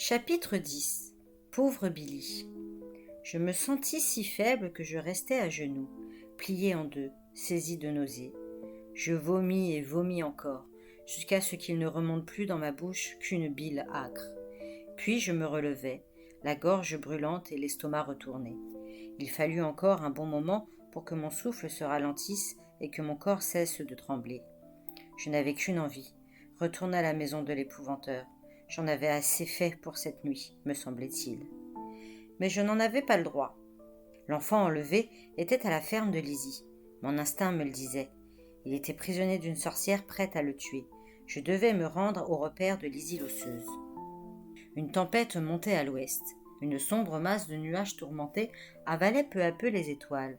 Chapitre 10. Pauvre Billy. Je me sentis si faible que je restai à genoux, plié en deux, saisi de nausée. Je vomis et vomis encore, jusqu'à ce qu'il ne remonte plus dans ma bouche qu'une bile âcre. Puis je me relevai, la gorge brûlante et l'estomac retourné. Il fallut encore un bon moment pour que mon souffle se ralentisse et que mon corps cesse de trembler. Je n'avais qu'une envie, retourner à la maison de l'épouvanteur. J'en avais assez fait pour cette nuit, me semblait-il. Mais je n'en avais pas le droit. L'enfant enlevé était à la ferme de Lizzie. Mon instinct me le disait. Il était prisonnier d'une sorcière prête à le tuer. Je devais me rendre au repère de Lizzie l'osseuse. Une tempête montait à l'ouest. Une sombre masse de nuages tourmentés avalait peu à peu les étoiles.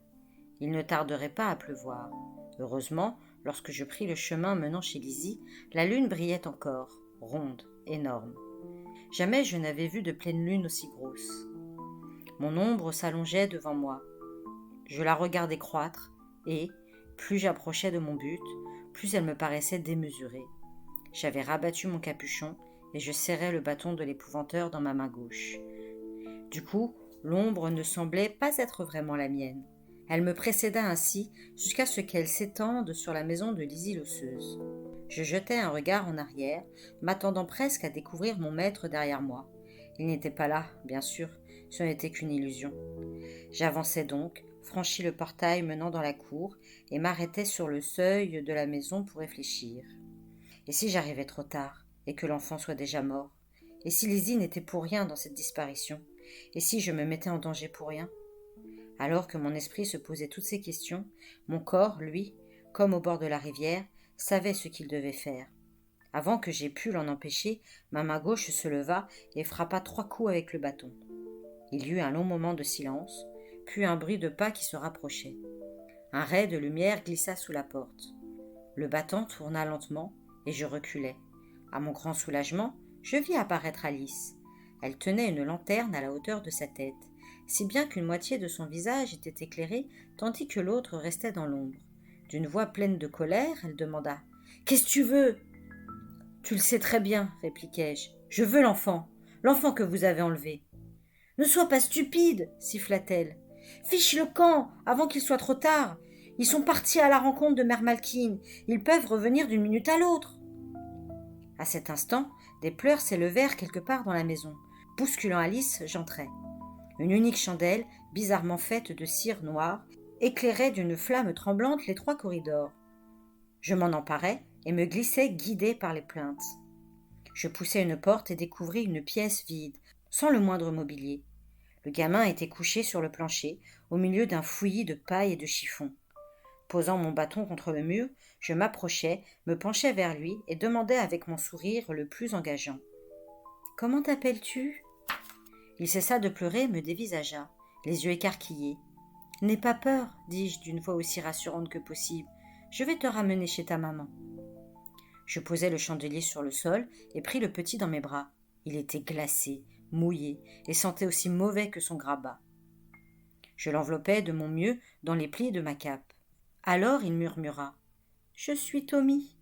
Il ne tarderait pas à pleuvoir. Heureusement, lorsque je pris le chemin menant chez Lizzie, la lune brillait encore, ronde, énorme. Jamais je n'avais vu de pleine lune aussi grosse. Mon ombre s'allongeait devant moi. Je la regardais croître et, plus j'approchais de mon but, plus elle me paraissait démesurée. J'avais rabattu mon capuchon et je serrais le bâton de l'épouvanteur dans ma main gauche. Du coup, l'ombre ne semblait pas être vraiment la mienne. Elle me précéda ainsi jusqu'à ce qu'elle s'étende sur la maison de Lizzie l'osseuse. Je jetai un regard en arrière, m'attendant presque à découvrir mon maître derrière moi. Il n'était pas là, bien sûr, ce n'était qu'une illusion. J'avançai donc, franchis le portail menant dans la cour et m'arrêtai sur le seuil de la maison pour réfléchir. Et si j'arrivais trop tard, et que l'enfant soit déjà mort? Et si Lizzie n'était pour rien dans cette disparition? Et si je me mettais en danger pour rien? Alors que mon esprit se posait toutes ces questions, mon corps, lui, comme au bord de la rivière, savait ce qu'il devait faire. Avant que j'aie pu l'en empêcher, ma main gauche se leva et frappa 3 coups avec le bâton. Il y eut un long moment de silence, puis un bruit de pas qui se rapprochait. Un rai de lumière glissa sous la porte. Le battant tourna lentement et je reculai. À mon grand soulagement, je vis apparaître Alice. Elle tenait une lanterne à la hauteur de sa tête, si bien qu'une moitié de son visage était éclairée, tandis que l'autre restait dans l'ombre. D'une voix pleine de colère, elle demanda « Qu'est-ce que tu veux ?» « Tu le sais très bien, répliquai-je. Je veux l'enfant que vous avez enlevé. »« Ne sois pas stupide, siffla-t-elle. Fiche le camp, avant qu'il soit trop tard. Ils sont partis à la rencontre de Mère Malkin. Ils peuvent revenir d'une minute à l'autre. » À cet instant, des pleurs s'élevèrent quelque part dans la maison. Bousculant Alice, j'entrai. Une unique chandelle, bizarrement faite de cire noire, éclairait d'une flamme tremblante les 3 corridors. Je m'en emparai et me glissai guidé par les plaintes. Je poussai une porte et découvris une pièce vide, sans le moindre mobilier. Le gamin était couché sur le plancher, au milieu d'un fouillis de paille et de chiffons. Posant mon bâton contre le mur, je m'approchai, me penchai vers lui et demandai avec mon sourire le plus engageant. « Comment t'appelles-tu » Il cessa de pleurer et me dévisagea, les yeux écarquillés. « N'aie pas peur, dis-je d'une voix aussi rassurante que possible. Je vais te ramener chez ta maman. » Je posai le chandelier sur le sol et pris le petit dans mes bras. Il était glacé, mouillé et sentait aussi mauvais que son grabat. Je l'enveloppai de mon mieux dans les plis de ma cape. Alors il murmura « Je suis Tommy. »«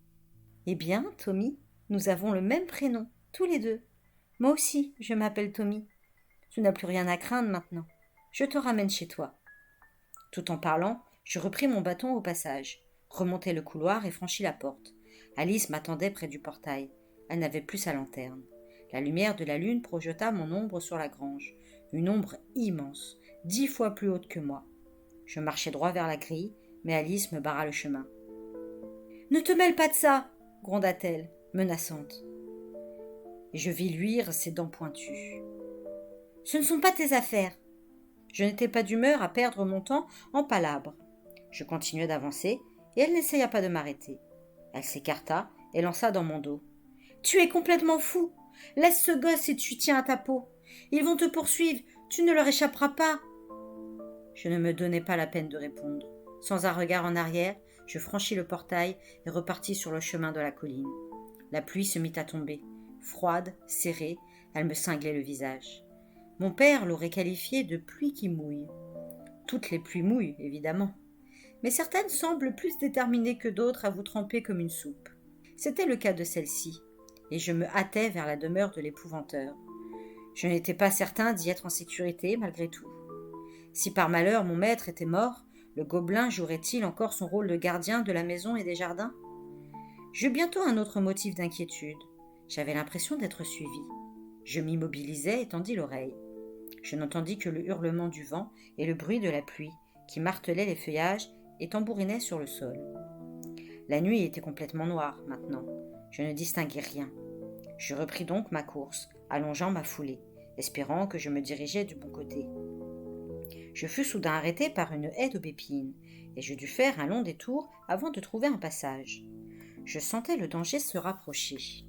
Eh bien, Tommy, nous avons le même prénom, tous les deux. Moi aussi, je m'appelle Tommy. Tu n'as plus rien à craindre maintenant. Je te ramène chez toi. » Tout en parlant, je repris mon bâton au passage, remontai le couloir et franchis la porte. Alice m'attendait près du portail. Elle n'avait plus sa lanterne. La lumière de la lune projeta mon ombre sur la grange, une ombre immense, 10 fois plus haute que moi. Je marchai droit vers la grille, mais Alice me barra le chemin. « Ne te mêle pas de ça !» gronda-t-elle, menaçante. Et je vis luire ses dents pointues. « Ce ne sont pas tes affaires !» Je n'étais pas d'humeur à perdre mon temps en palabres. Je continuai d'avancer, et elle n'essaya pas de m'arrêter. Elle s'écarta et lança dans mon dos. « Tu es complètement fou! Laisse ce gosse et tu tiens à ta peau. Ils vont te poursuivre, tu ne leur échapperas pas. » Je ne me donnai pas la peine de répondre. Sans un regard en arrière, je franchis le portail et repartis sur le chemin de la colline. La pluie se mit à tomber. Froide, serrée, elle me cinglait le visage. Mon père l'aurait qualifiée de pluie qui mouille. Toutes les pluies mouillent, évidemment. Mais certaines semblent plus déterminées que d'autres à vous tremper comme une soupe. C'était le cas de celle-ci, et je me hâtai vers la demeure de l'épouvanteur. Je n'étais pas certain d'y être en sécurité malgré tout. Si par malheur mon maître était mort, le gobelin jouerait-il encore son rôle de gardien de la maison et des jardins? J'eus bientôt un autre motif d'inquiétude. J'avais l'impression d'être suivi. Je m'immobilisai et tendis l'oreille. Je n'entendis que le hurlement du vent et le bruit de la pluie qui martelait les feuillages et tambourinait sur le sol. La nuit était complètement noire maintenant. Je ne distinguais rien. Je repris donc ma course, allongeant ma foulée, espérant que je me dirigeais du bon côté. Je fus soudain arrêté par une haie d'aubépines, et je dus faire un long détour avant de trouver un passage. Je sentais le danger se rapprocher.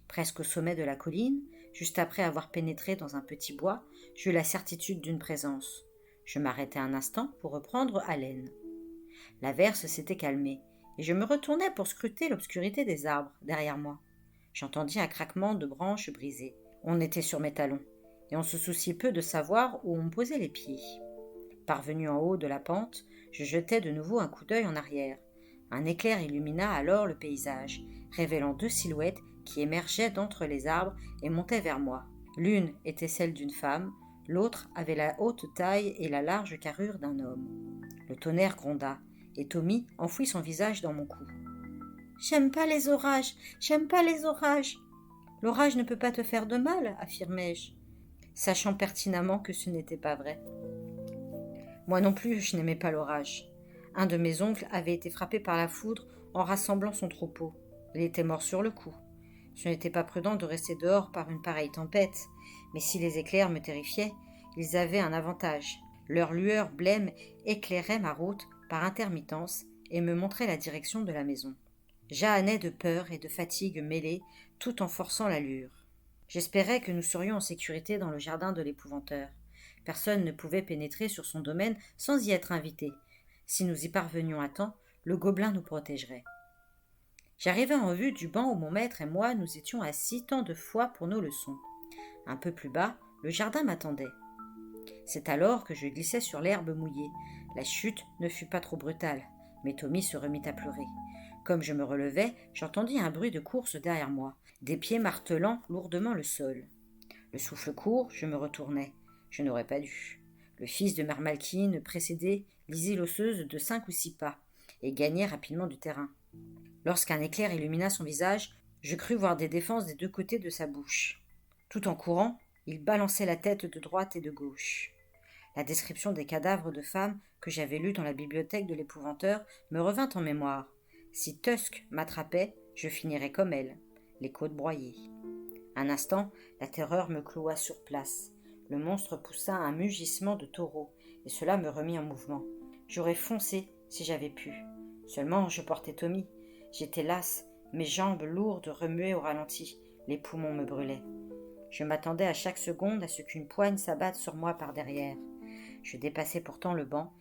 Presque au sommet de la colline, juste après avoir pénétré dans un petit bois, j'eus la certitude d'une présence. Je m'arrêtai un instant pour reprendre haleine. L'averse s'était calmée, et je me retournai pour scruter l'obscurité des arbres derrière moi. J'entendis un craquement de branches brisées. On était sur mes talons, et on se souciait peu de savoir où on posait les pieds. Parvenu en haut de la pente, je jetai de nouveau un coup d'œil en arrière. Un éclair illumina alors le paysage, révélant 2 silhouettes qui émergeaient d'entre les arbres et montaient vers moi. L'une était celle d'une femme, l'autre avait la haute taille et la large carrure d'un homme. Le tonnerre gronda, et Tommy enfouit son visage dans mon cou. « J'aime pas les orages, j'aime pas les orages. »« L'orage ne peut pas te faire de mal, affirmai-je, sachant pertinemment que ce n'était pas vrai. Moi non plus, je n'aimais pas l'orage. Un de mes oncles avait été frappé par la foudre en rassemblant son troupeau. Il était mort sur le coup. Ce n'était pas prudent de rester dehors par une pareille tempête, mais si les éclairs me terrifiaient, ils avaient un avantage. Leur lueur blême éclairait ma route par intermittence et me montrait la direction de la maison. J'ahanais de peur et de fatigue mêlées, tout en forçant l'allure. J'espérais que nous serions en sécurité dans le jardin de l'épouvanteur. Personne ne pouvait pénétrer sur son domaine sans y être invité. Si nous y parvenions à temps, le gobelin nous protégerait. J'arrivai en vue du banc où mon maître et moi nous étions assis tant de fois pour nos leçons. Un peu plus bas, le jardin m'attendait. C'est alors que je glissai sur l'herbe mouillée. La chute ne fut pas trop brutale, mais Tommy se remit à pleurer. Comme je me relevais, j'entendis un bruit de course derrière moi, des pieds martelant lourdement le sol. Le souffle court, je me retournai. Je n'aurais pas dû. Le fils de Mère Malkine précédait l'Isle osseuse de 5 ou 6 pas, et gagnait rapidement du terrain. Lorsqu'un éclair illumina son visage, je crus voir des défenses des 2 côtés de sa bouche. Tout en courant, il balançait la tête de droite et de gauche. La description des cadavres de femmes que j'avais lue dans la bibliothèque de l'épouvanteur me revint en mémoire. Si Tusk m'attrapait, je finirais comme elle, les côtes broyées. Un instant, la terreur me cloua sur place. Le monstre poussa un mugissement de taureau, et cela me remit en mouvement. J'aurais foncé si j'avais pu. Seulement, je portais Tommy. J'étais lasse, mes jambes lourdes remuaient au ralenti, les poumons me brûlaient. Je m'attendais à chaque seconde à ce qu'une poigne s'abatte sur moi par derrière. Je dépassai pourtant le banc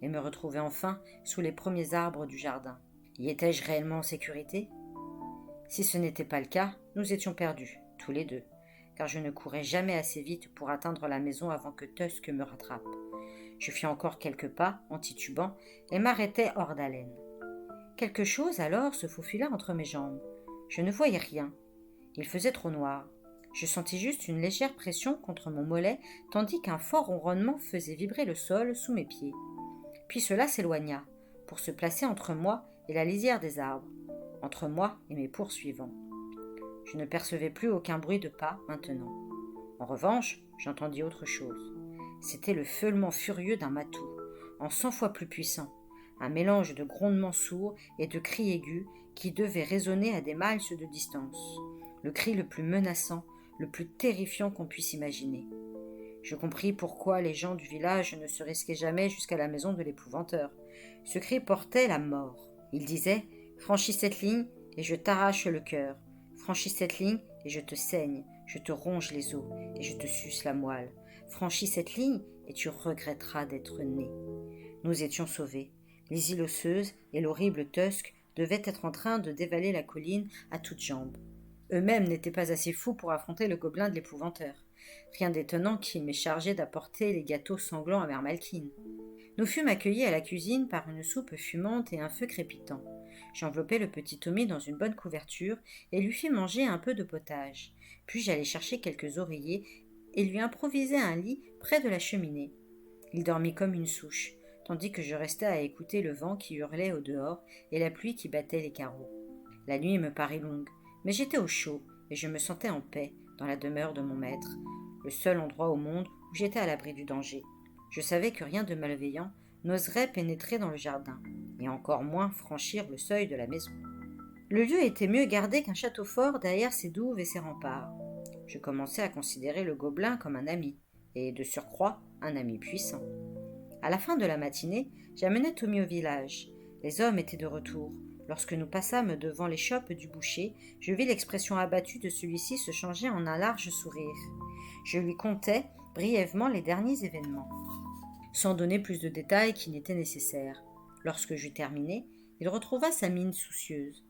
et me retrouvai enfin sous les premiers arbres du jardin. Y étais-je réellement en sécurité? Si ce n'était pas le cas, nous étions perdus, tous les deux, car je ne courais jamais assez vite pour atteindre la maison avant que Tusk me rattrape. Je fis encore quelques pas, en titubant, et m'arrêtai hors d'haleine. Quelque chose alors se faufila entre mes jambes. Je ne voyais rien. Il faisait trop noir. Je sentis juste une légère pression contre mon mollet, tandis qu'un fort ronronnement faisait vibrer le sol sous mes pieds. Puis cela s'éloigna, pour se placer entre moi et la lisière des arbres, entre moi et mes poursuivants. Je ne percevais plus aucun bruit de pas maintenant. En revanche, j'entendis autre chose. C'était le feulement furieux d'un matou, en 100 fois plus puissant, un mélange de grondements sourds et de cris aigus qui devaient résonner à des miles de distance, le cri le plus menaçant, le plus terrifiant qu'on puisse imaginer. Je compris pourquoi les gens du village ne se risquaient jamais jusqu'à la maison de l'épouvanteur. Ce cri portait la mort. Il disait « Franchis cette ligne et je t'arrache le cœur. Franchis cette ligne et je te saigne, je te ronge les os et je te suce la moelle. Franchis cette ligne et tu regretteras d'être né. » Nous étions sauvés. Les îles osseuses et l'horrible Tusk devaient être en train de dévaler la colline à toutes jambes. Eux-mêmes n'étaient pas assez fous pour affronter le gobelin de l'épouvanteur. Rien d'étonnant qu'il m'ait chargé d'apporter les gâteaux sanglants à Mère Malkine. Nous fûmes accueillis à la cuisine par une soupe fumante et un feu crépitant. J'enveloppai le petit Tommy dans une bonne couverture et lui fis manger un peu de potage. Puis j'allai chercher quelques oreillers et lui improvisai un lit près de la cheminée. Il dormit comme une souche, tandis que je restais à écouter le vent qui hurlait au dehors et la pluie qui battait les carreaux. La nuit me parut longue, mais j'étais au chaud et je me sentais en paix dans la demeure de mon maître, le seul endroit au monde où j'étais à l'abri du danger. Je savais que rien de malveillant n'oserait pénétrer dans le jardin, et encore moins franchir le seuil de la maison. Le lieu était mieux gardé qu'un château fort derrière ses douves et ses remparts. Je commençais à considérer le gobelin comme un ami, et de surcroît un ami puissant. À la fin de la matinée, j'amenai Tommy au village. Les hommes étaient de retour. Lorsque nous passâmes devant l'échoppe du boucher, je vis l'expression abattue de celui-ci se changer en un large sourire. Je lui contai brièvement les derniers événements, sans donner plus de détails qui n'étaient nécessaires. Lorsque j'eus terminé, il retrouva sa mine soucieuse.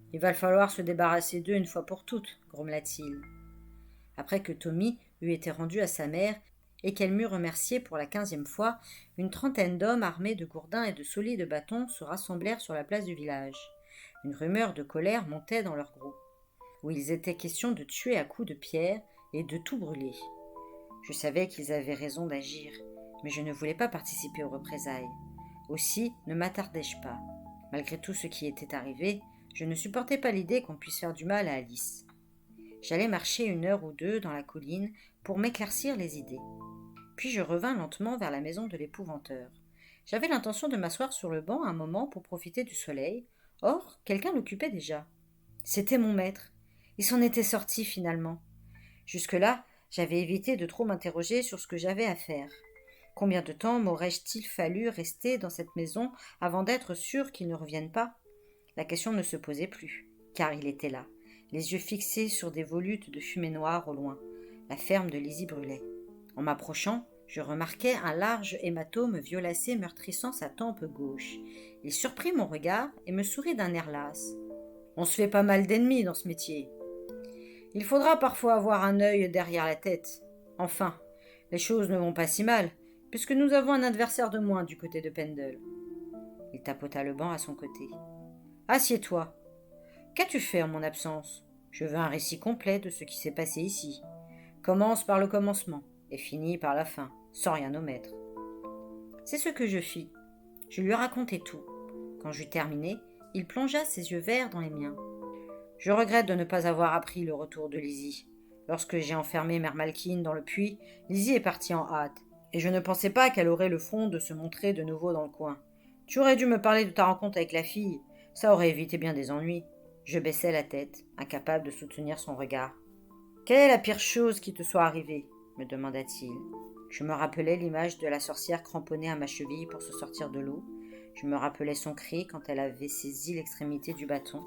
« Il va falloir se débarrasser d'eux une fois pour toutes, grommela-t-il. » Après que Tommy eut été rendu à sa mère et qu'elle m'eut remercié pour la 15e fois, une trentaine d'hommes armés de gourdins et de solides bâtons se rassemblèrent sur la place du village. Une rumeur de colère montait dans leur groupe, où il était question de tuer à coups de pierre et de tout brûler. Je savais qu'ils avaient raison d'agir, mais je ne voulais pas participer aux représailles. Aussi ne m'attardai-je pas. Malgré tout ce qui était arrivé, je ne supportais pas l'idée qu'on puisse faire du mal à Alice. J'allais marcher 1 heure ou 2 dans la colline pour m'éclaircir les idées. Puis je revins lentement vers la maison de l'épouvanteur. J'avais l'intention de m'asseoir sur le banc un moment pour profiter du soleil. Or, quelqu'un l'occupait déjà. C'était mon maître. Il s'en était sorti finalement. Jusque-là, j'avais évité de trop m'interroger sur ce que j'avais à faire. Combien de temps m'aurait-il fallu rester dans cette maison avant d'être sûr qu'il ne revienne pas ? La question ne se posait plus, car il était là, les yeux fixés sur des volutes de fumée noire au loin. La ferme de Lizzie brûlait. En m'approchant, je remarquai un large hématome violacé meurtrissant sa tempe gauche. Il surprit mon regard et me sourit d'un air las. « On se fait pas mal d'ennemis dans ce métier. Il faudra parfois avoir un œil derrière la tête. Enfin, les choses ne vont pas si mal, puisque nous avons un adversaire de moins du côté de Pendle. » Il tapota le banc à son côté. « Assieds-toi. Qu'as-tu fait en mon absence ? Je veux un récit complet de ce qui s'est passé ici. Commence par le commencement et finis par la fin, sans rien omettre. » C'est ce que je fis. Je lui racontai tout. Quand j'eus terminé, il plongea ses yeux verts dans les miens. « Je regrette de ne pas avoir appris le retour de Lizzie. Lorsque j'ai enfermé Mère Malkin dans le puits, Lizzie est partie en hâte, et je ne pensais pas qu'elle aurait le front de se montrer de nouveau dans le coin. Tu aurais dû me parler de ta rencontre avec la fille, ça aurait évité bien des ennuis. » Je baissai la tête, incapable de soutenir son regard. « Quelle est la pire chose qui te soit arrivée ?» me demanda-t-il. Je me rappelais l'image de la sorcière cramponnée à ma cheville pour se sortir de l'eau. Je me rappelais son cri quand elle avait saisi l'extrémité du bâton.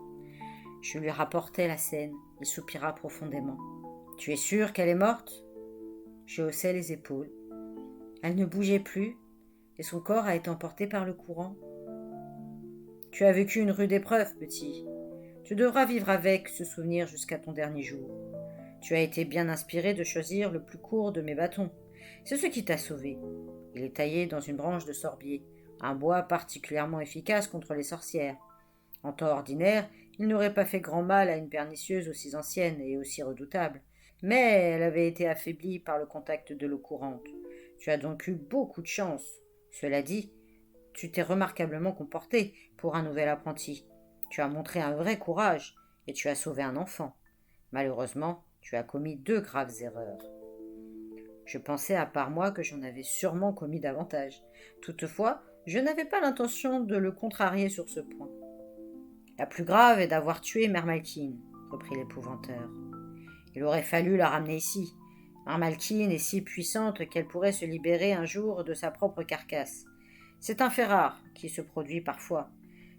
Je lui rapportai la scène. Il soupira profondément. « Tu es sûr qu'elle est morte ?» Je haussai les épaules. Elle ne bougeait plus, et son corps a été emporté par le courant. « Tu as vécu une rude épreuve, petit. Tu devras vivre avec ce souvenir jusqu'à ton dernier jour. Tu as été bien inspiré de choisir le plus court de mes bâtons. C'est ce qui t'a sauvé. Il est taillé dans une branche de sorbier, un bois particulièrement efficace contre les sorcières. En temps ordinaire, il n'aurait pas fait grand mal à une pernicieuse aussi ancienne et aussi redoutable, mais elle avait été affaiblie par le contact de l'eau courante. Tu as donc eu beaucoup de chance. Cela dit, tu t'es remarquablement comporté pour un nouvel apprenti. Tu as montré un vrai courage et tu as sauvé un enfant. Malheureusement, tu as commis 2 graves erreurs. » Je pensais à part moi que j'en avais sûrement commis davantage. Toutefois, je n'avais pas l'intention de le contrarier sur ce point. « La plus grave est d'avoir tué Mère Malkin, » reprit l'épouvanteur. « Il aurait fallu la ramener ici. Mère Malkin est si puissante qu'elle pourrait se libérer un jour de sa propre carcasse. C'est un fait rare qui se produit parfois.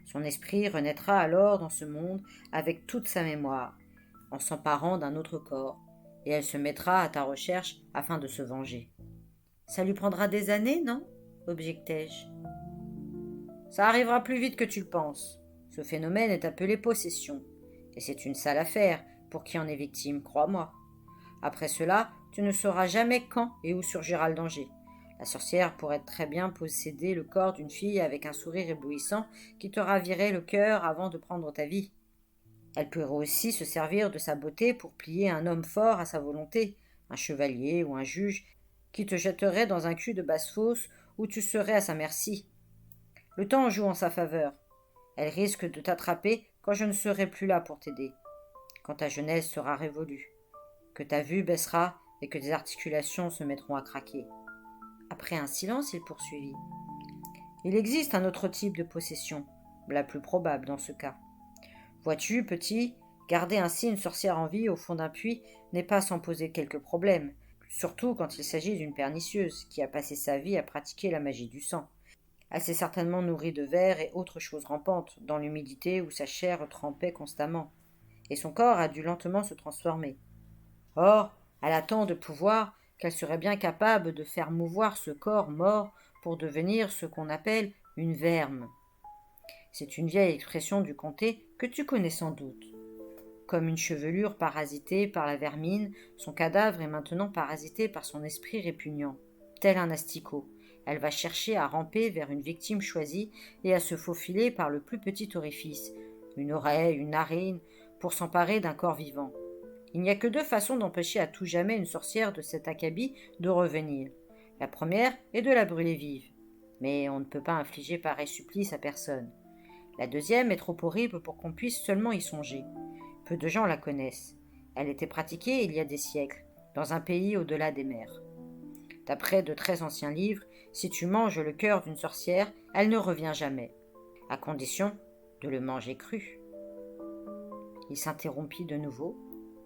Son esprit renaîtra alors dans ce monde avec toute sa mémoire, en s'emparant d'un autre corps, et elle se mettra à ta recherche afin de se venger. »« Ça lui prendra des années, non ?» objectai-je. « Ça arrivera plus vite que tu le penses. Ce phénomène est appelé possession, et c'est une sale affaire pour qui en est victime, crois-moi. Après cela, tu ne sauras jamais quand et où surgira le danger. La sorcière pourrait très bien posséder le corps d'une fille avec un sourire éblouissant qui te ravirait le cœur avant de prendre ta vie. Elle pourrait aussi se servir de sa beauté pour plier un homme fort à sa volonté, un chevalier ou un juge qui te jetterait dans un cul de basse-fosse où tu serais à sa merci. Le temps joue en sa faveur. Elle risque de t'attraper quand je ne serai plus là pour t'aider, quand ta jeunesse sera révolue, que ta vue baissera et que tes articulations se mettront à craquer. Après un silence, il poursuivit. Il existe un autre type de possession, la plus probable dans ce cas. Vois-tu, petit, garder ainsi une sorcière en vie au fond d'un puits n'est pas sans poser quelques problèmes, surtout quand il s'agit d'une pernicieuse qui a passé sa vie à pratiquer la magie du sang. Elle s'est certainement nourrie de vers et autres choses rampantes, dans l'humidité où sa chair trempait constamment, et son corps a dû lentement se transformer. Or, elle a tant de pouvoir qu'elle serait bien capable de faire mouvoir ce corps mort pour devenir ce qu'on appelle une verme. C'est une vieille expression du comté que tu connais sans doute. Comme une chevelure parasitée par la vermine, son cadavre est maintenant parasité par son esprit répugnant. Tel un asticot, elle va chercher à ramper vers une victime choisie et à se faufiler par le plus petit orifice, une oreille, une narine, pour s'emparer d'un corps vivant. Il n'y a que deux façons d'empêcher à tout jamais une sorcière de cet acabit de revenir. La première est de la brûler vive, mais on ne peut pas infliger pareil supplice à personne. La deuxième est trop horrible pour qu'on puisse seulement y songer. Peu de gens la connaissent. Elle était pratiquée il y a des siècles, dans un pays au-delà des mers. D'après de très anciens livres, si tu manges le cœur d'une sorcière, elle ne revient jamais, à condition de le manger cru. Il s'interrompit de nouveau,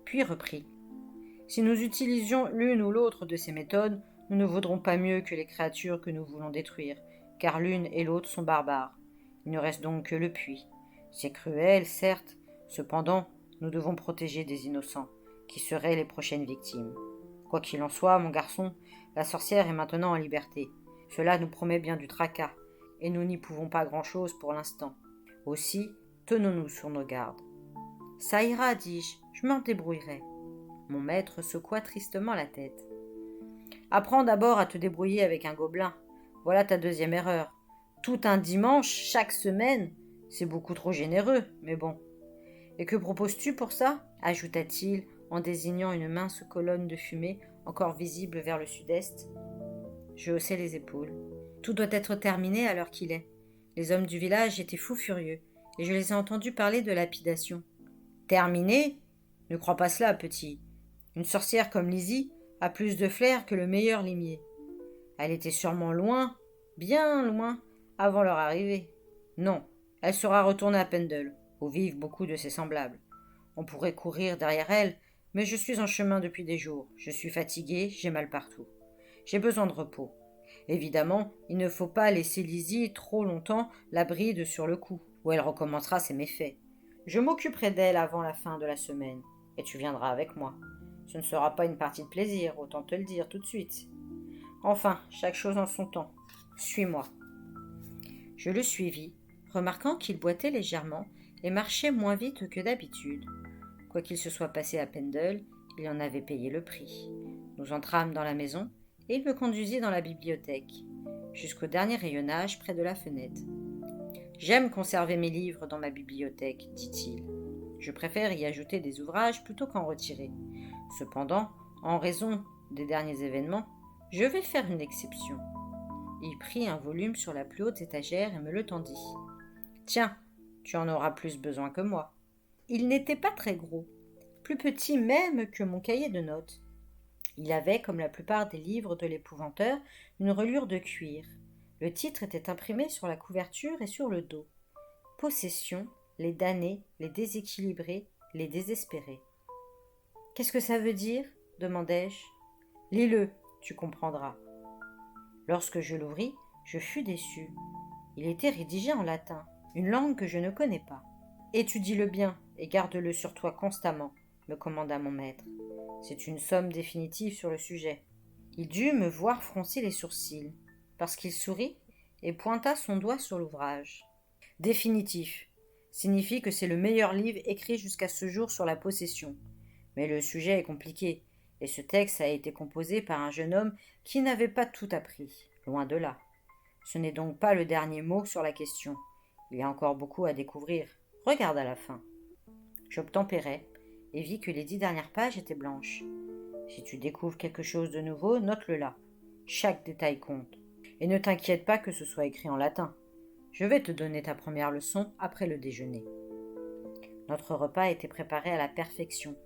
puis reprit. Si nous utilisions l'une ou l'autre de ces méthodes, nous ne vaudrons pas mieux que les créatures que nous voulons détruire, car l'une et l'autre sont barbares. Il ne reste donc que le puits. C'est cruel, certes, cependant, nous devons protéger des innocents, qui seraient les prochaines victimes. Quoi qu'il en soit, mon garçon, la sorcière est maintenant en liberté. Cela nous promet bien du tracas, et nous n'y pouvons pas grand-chose pour l'instant. Aussi, tenons-nous sur nos gardes. Ça ira, dis-je, je m'en débrouillerai. Mon maître secoua tristement la tête. Apprends d'abord à te débrouiller avec un gobelin. Voilà ta deuxième erreur. Tout un dimanche, chaque semaine, c'est beaucoup trop généreux, mais bon. Et que proposes-tu pour ça ? Ajouta-t-il en désignant une mince colonne de fumée encore visible vers le sud-est. Je haussai les épaules. Tout doit être terminé à l'heure qu'il est. Les hommes du village étaient fous furieux, et je les ai entendus parler de lapidation. Terminé ? Ne crois pas cela, petit. Une sorcière comme Lizzie a plus de flair que le meilleur limier. Elle était sûrement loin, bien loin, avant leur arrivée. Non, elle sera retournée à Pendle, où vivent beaucoup de ses semblables. On pourrait courir derrière elle, mais je suis en chemin depuis des jours. Je suis fatigué, j'ai mal partout. J'ai besoin de repos. Évidemment, il ne faut pas laisser Lizzie trop longtemps la bride sur le cou, ou elle recommencera ses méfaits. Je m'occuperai d'elle avant la fin de la semaine, et tu viendras avec moi. Ce ne sera pas une partie de plaisir, autant te le dire tout de suite. Enfin, chaque chose en son temps. Suis-moi. Je le suivis, remarquant qu'il boitait légèrement et marchait moins vite que d'habitude. Quoi qu'il se soit passé à Pendle, il en avait payé le prix. Nous entrâmes dans la maison et il me conduisit dans la bibliothèque, jusqu'au dernier rayonnage près de la fenêtre. « J'aime conserver mes livres dans ma bibliothèque, dit-il. Je préfère y ajouter des ouvrages plutôt qu'en retirer. Cependant, en raison des derniers événements, je vais faire une exception. » Il prit un volume sur la plus haute étagère et me le tendit. « Tiens, tu en auras plus besoin que moi. » Il n'était pas très gros, plus petit même que mon cahier de notes. Il avait, comme la plupart des livres de l'épouvanteur, une reliure de cuir. Le titre était imprimé sur la couverture et sur le dos. « Possession, les damnés, les déséquilibrés, les désespérés. » « Qu'est-ce que ça veut dire ?» demandai-je. « Lis-le, tu comprendras. » Lorsque je l'ouvris, je fus déçu. Il était rédigé en latin, une langue que je ne connais pas. « Étudie-le bien et garde-le sur toi constamment, » me commanda mon maître. C'est une somme définitive sur le sujet. Il dut me voir froncer les sourcils, parce qu'il sourit et pointa son doigt sur l'ouvrage. « Définitif signifie que c'est le meilleur livre écrit jusqu'à ce jour sur la possession. Mais le sujet est compliqué, et ce texte a été composé par un jeune homme qui n'avait pas tout appris, loin de là. Ce n'est donc pas le dernier mot sur la question. Il y a encore beaucoup à découvrir. Regarde à la fin. » J'obtempérai et vis que les 10 dernières pages étaient blanches. Si tu découvres quelque chose de nouveau, note-le là. Chaque détail compte. Et ne t'inquiète pas que ce soit écrit en latin. Je vais te donner ta première leçon après le déjeuner. Notre repas était préparé à la perfection.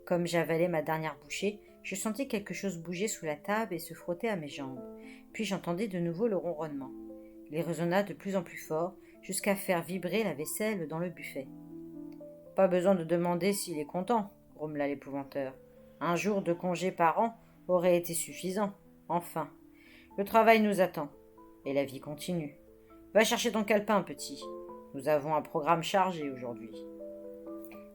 Comme j'avalais ma dernière bouchée, je sentis quelque chose bouger sous la table et se frotter à mes jambes. Puis j'entendis de nouveau le ronronnement. Il résonna de plus en plus fort, jusqu'à faire vibrer la vaisselle dans le buffet. Pas besoin de demander s'il est content, grommela l'épouvanteur. Un jour de congé par an aurait été suffisant. Enfin, le travail nous attend, et la vie continue. Va chercher ton calepin, petit. Nous avons un programme chargé aujourd'hui.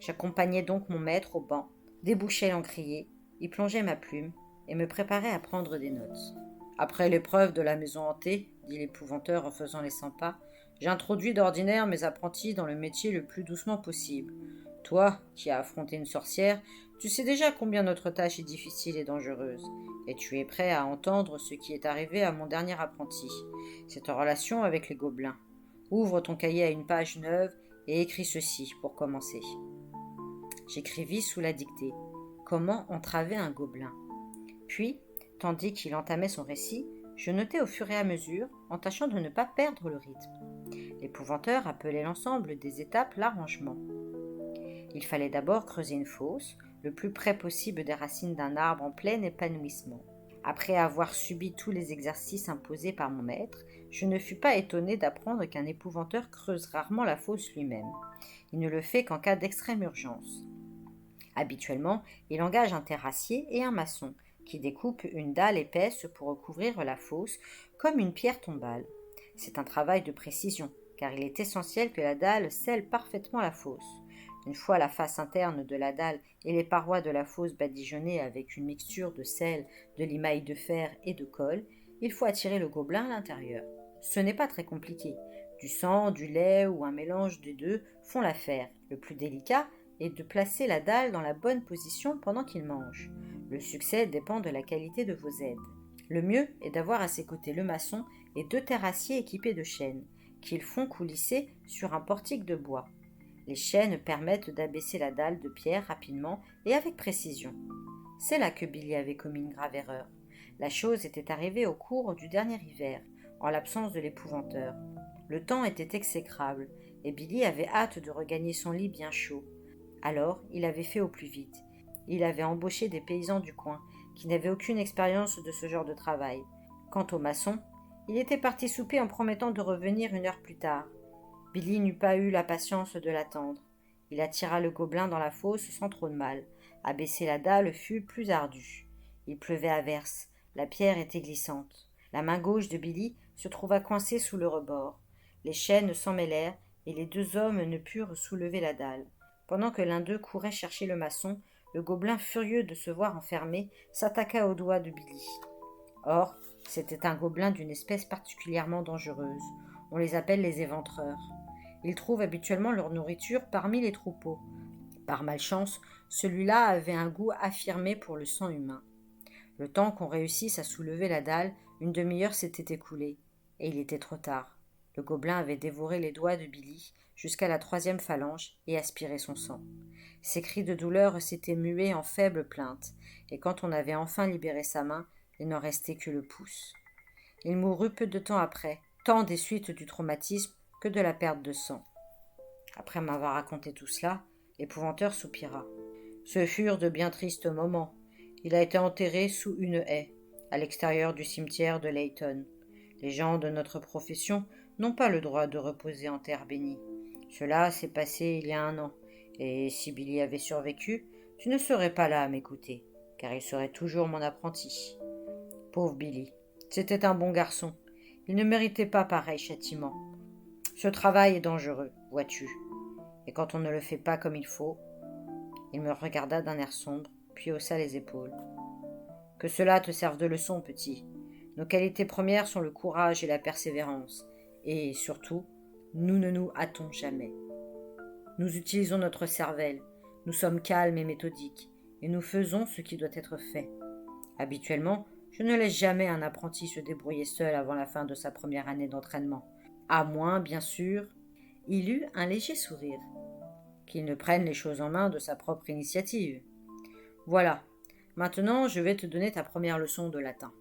J'accompagnai donc mon maître au banc, débouchai l'encrier, y plongeai ma plume, et me préparai à prendre des notes. Après l'épreuve de la maison hantée, dit l'épouvanteur en faisant les 100 pas, j'introduis d'ordinaire mes apprentis dans le métier le plus doucement possible. Toi, qui as affronté une sorcière, tu sais déjà combien notre tâche est difficile et dangereuse, et tu es prêt à entendre ce qui est arrivé à mon dernier apprenti. C'est en relation avec les gobelins. Ouvre ton cahier à une page neuve et écris ceci pour commencer. J'écrivis sous la dictée « Comment entraver un gobelin ?» Puis, tandis qu'il entamait son récit, je notais au fur et à mesure, en tâchant de ne pas perdre le rythme. L'épouvanteur appelait l'ensemble des étapes l'arrangement. Il fallait d'abord creuser une fosse, le plus près possible des racines d'un arbre en plein épanouissement. Après avoir subi tous les exercices imposés par mon maître, je ne fus pas étonné d'apprendre qu'un épouvanteur creuse rarement la fosse lui-même. Il ne le fait qu'en cas d'extrême urgence. Habituellement, il engage un terrassier et un maçon, qui découpe une dalle épaisse pour recouvrir la fosse comme une pierre tombale. C'est un travail de précision, car il est essentiel que la dalle scelle parfaitement la fosse. Une fois la face interne de la dalle et les parois de la fosse badigeonnées avec une mixture de sel, de limaille de fer et de colle, il faut attirer le gobelin à l'intérieur. Ce n'est pas très compliqué. Du sang, du lait ou un mélange des deux font l'affaire. Le plus délicat est de placer la dalle dans la bonne position pendant qu'il mange. Le succès dépend de la qualité de vos aides. Le mieux est d'avoir à ses côtés le maçon et 2 terrassiers équipés de chaînes, qu'ils font coulisser sur un portique de bois. Les chaînes permettent d'abaisser la dalle de pierre rapidement et avec précision. C'est là que Billy avait commis une grave erreur. La chose était arrivée au cours du dernier hiver, en l'absence de l'épouvanteur. Le temps était exécrable, et Billy avait hâte de regagner son lit bien chaud. Alors, il avait fait au plus vite. Il avait embauché des paysans du coin, qui n'avaient aucune expérience de ce genre de travail. Quant au maçon, il était parti souper en promettant de revenir 1 heure plus tard. Billy n'eut pas eu la patience de l'attendre. Il attira le gobelin dans la fosse sans trop de mal. Abaisser la dalle fut plus ardu. Il pleuvait à verse. La pierre était glissante. La main gauche de Billy se trouva coincée sous le rebord. Les chaînes s'en mêlèrent et les 2 hommes ne purent soulever la dalle. Pendant que l'un d'eux courait chercher le maçon, le gobelin, furieux de se voir enfermé, s'attaqua aux doigts de Billy. Or, c'était un gobelin d'une espèce particulièrement dangereuse. On les appelle les éventreurs. Ils trouvent habituellement leur nourriture parmi les troupeaux. Par malchance, celui-là avait un goût affirmé pour le sang humain. Le temps qu'on réussisse à soulever la dalle, 1/2 heure s'était écoulée, et il était trop tard. Le gobelin avait dévoré les doigts de Billy jusqu'à la 3e phalange et aspiré son sang. Ses cris de douleur s'étaient mués en faibles plaintes, et quand on avait enfin libéré sa main, il n'en restait que le pouce. Il mourut peu de temps après, tant des suites du traumatisme que de la perte de sang. Après m'avoir raconté tout cela, l'épouvanteur soupira. Ce furent de bien tristes moments. Il a été enterré sous une haie, à l'extérieur du cimetière de Layton. Les gens de notre profession n'ont pas le droit de reposer en terre bénie. Cela s'est passé il y a 1 an, et si Billy avait survécu, tu ne serais pas là à m'écouter, car il serait toujours mon apprenti. Pauvre Billy, c'était un bon garçon. Il ne méritait pas pareil châtiment. Ce travail est dangereux, vois-tu, et quand on ne le fait pas comme il faut... Il me regarda d'un air sombre, puis haussa les épaules. Que cela te serve de leçon, petit. Nos qualités premières sont le courage et la persévérance, et surtout, nous ne nous hâtons jamais. Nous utilisons notre cervelle, nous sommes calmes et méthodiques, et nous faisons ce qui doit être fait. Habituellement, je ne laisse jamais un apprenti se débrouiller seul avant la fin de sa première année d'entraînement. À moins, bien sûr, il eut un léger sourire, qu'il ne prenne les choses en main de sa propre initiative. Voilà, Maintenant, je vais te donner ta première leçon de latin.